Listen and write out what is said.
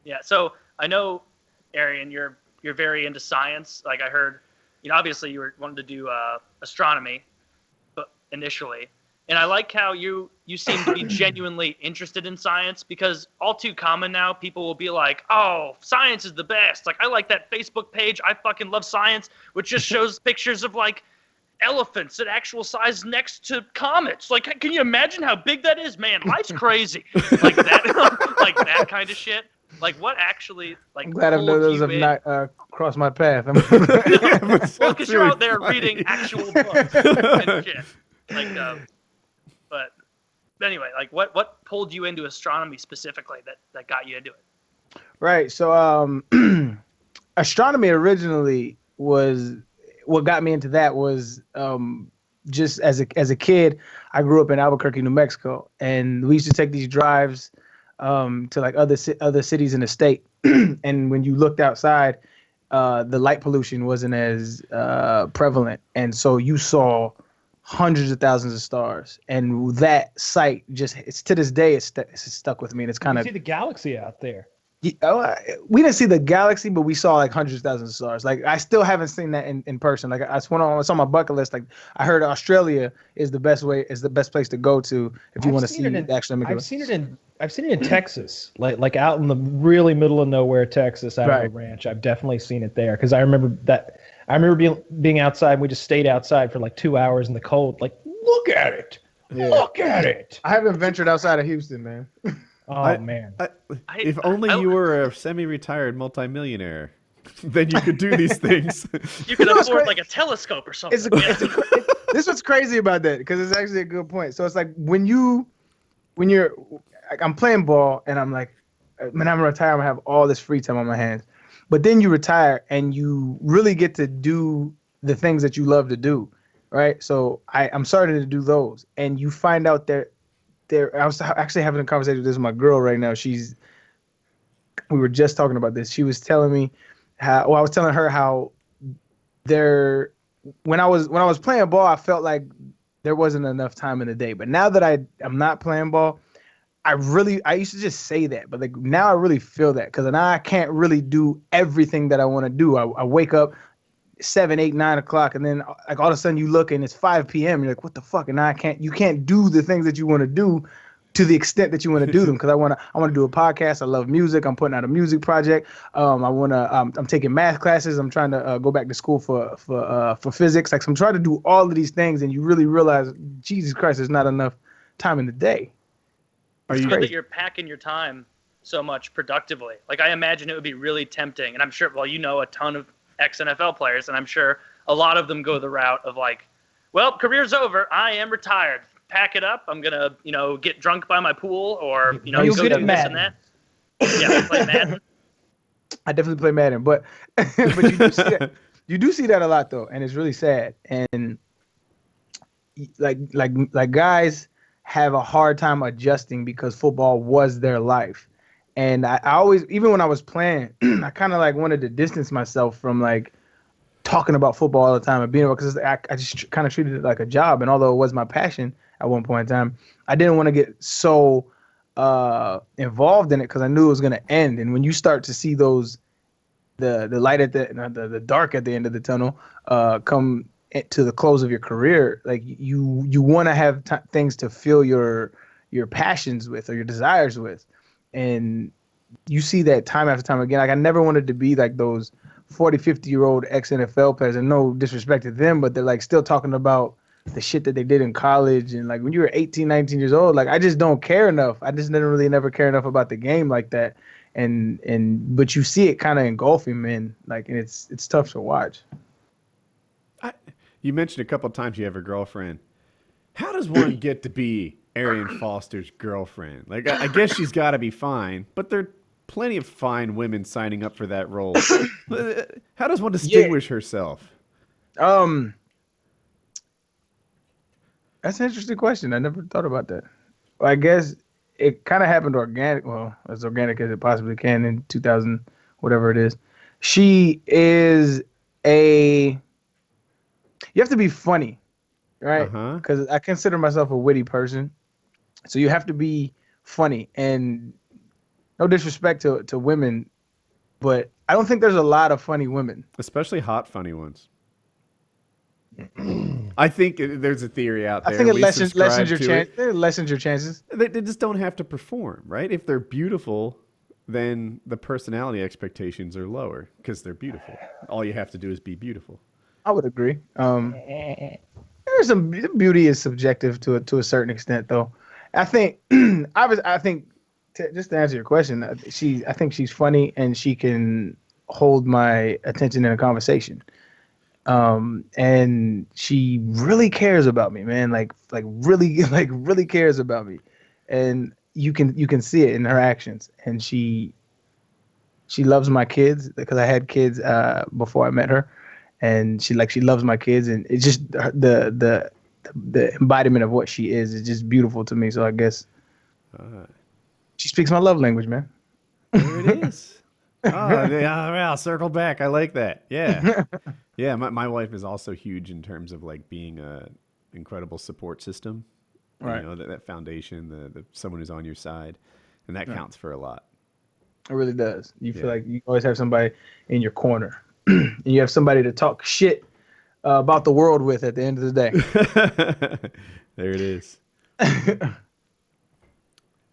Yeah. So I know, Arian, you're very into science. Like I heard, obviously you wanted to do astronomy, but initially, and I like how you seem to be genuinely interested in science, because all too common now, people will be like, "Oh, science is the best." Like I like that Facebook page, I fucking love science, which just shows pictures of like elephants at actual size next to comets. Like, can you imagine how big that is? Man, life's crazy. Like that, like that kind of shit. Like, what actually like I'm glad pulled those you have in? not crossed my path. Well, because you're out there reading actual books and shit. Like, but anyway, like, what pulled you into astronomy specifically that got you into it? Right. So, astronomy originally was what got me into that was just as a kid, I grew up in Albuquerque, New Mexico, and we used to take these drives to like other cities in the state. And when you looked outside, the light pollution wasn't as prevalent, and so you saw hundreds of thousands of stars. And that sight it's to this day it's stuck with me, and it's kind You of see the galaxy out there. we didn't see the galaxy, but we saw like hundreds of thousands of stars. Like I still haven't seen that in person. Like it's on my bucket list. Like I heard Australia is the best place to go to if you want to see the actual. I've seen it in Texas, like out in the really middle of nowhere, Texas, out of a ranch. I've definitely seen it there because I remember being outside. And we just stayed outside for like 2 hours in the cold. Like, look at it, look at it. I haven't ventured outside of Houston, man. Oh, man. If only you were a semi-retired multimillionaire, then you could do these things. You could afford like a telescope or something. This what's crazy about that, because it's actually a good point. So it's like when you're like, I'm playing ball and I'm like, when I'm retired, I'm gonna have all this free time on my hands. But then you retire and you really get to do the things that you love to do, right? So I'm starting to do those, and you find out that I was actually having a conversation with this with my girl right now. We were just talking about this. She was telling me I was telling her how when I was playing ball, I felt like there wasn't enough time in the day. But now that I'm not playing ball, I used to just say that, but like now I really feel that, because now I can't really do everything that I want to do. I wake up 7, 8, 9 o'clock, and then like all of a sudden you look and it's 5 p.m. You're like, what the fuck? And now you can't do the things that you want to do to the extent that you want to do them. Because I want to do a podcast. I love music. I'm putting out a music project. I'm taking math classes. I'm trying to go back to school for physics. Like, so I'm trying to do all of these things, and you really realize, Jesus Christ, there's not enough time in the day. It's good that you're packing your time so much productively. Like, I imagine it would be really tempting, and I'm sure, well, a ton of ex-NFL players, and I'm sure a lot of them go the route of like, well, career's over, I am retired, pack it up, I'm gonna get drunk by my pool, or go do this and that. Yeah, play Madden. I definitely play Madden, but you do see that a lot though, and it's really sad. And like guys have a hard time adjusting because football was their life. And I always, even when I was playing, I kind of like wanted to distance myself from like talking about football all the time and being, because I just kind of treated it like a job. And although it was my passion at one point in time, I didn't want to get so involved in it because I knew it was going to end. And when you start to see the light at the dark at the end of the tunnel come to the close of your career, like you want to have things to fill your passions with or your desires with. And you see that time after time again. Like, I never wanted to be like those 40, 50-year-old ex-NFL players, and no disrespect to them, but they're like still talking about the shit that they did in college. And like when you were 18, 19 years old, like I just don't care enough. I just never care enough about the game like that. But you see it kind of engulfing men, like, and it's tough to watch. You mentioned a couple of times you have a girlfriend. How does one get to be Arian Foster's girlfriend? Like, I guess she's got to be fine, but there are plenty of fine women signing up for that role. How does one distinguish herself? That's an interesting question. I never thought about that. Well, I guess it kind of happened organic. Well, as organic as it possibly can in 2000, whatever it is. She is you have to be funny, right? Because I consider myself a witty person. So you have to be funny. And no disrespect to women, but I don't think there's a lot of funny women. Especially hot, funny ones. I think there's a theory out there. I think it we lessens subscribe your to chance. it. It lessens your chances. They just don't have to perform, right? If they're beautiful, then the personality expectations are lower because they're beautiful. All you have to do is be beautiful. I would agree. There's some beauty is subjective to a certain extent, though. I think just to answer your question, I think she's funny and she can hold my attention in a conversation. And she really cares about me, man. Like really cares about me, and you can see it in her actions. And she loves my kids because I had kids before I met her, and she loves my kids, and it's just the embodiment of what she is just beautiful to me. So I guess she speaks my love language, man. There it is. I'll circle back. I like that. Yeah. Yeah, my wife is also huge in terms of like being a incredible support system. Right. You know, that foundation, the someone who's on your side, and that counts for a lot. It really does. You feel like you always have somebody in your corner, and you have somebody to talk shit about the world with at the end of the day. There it is.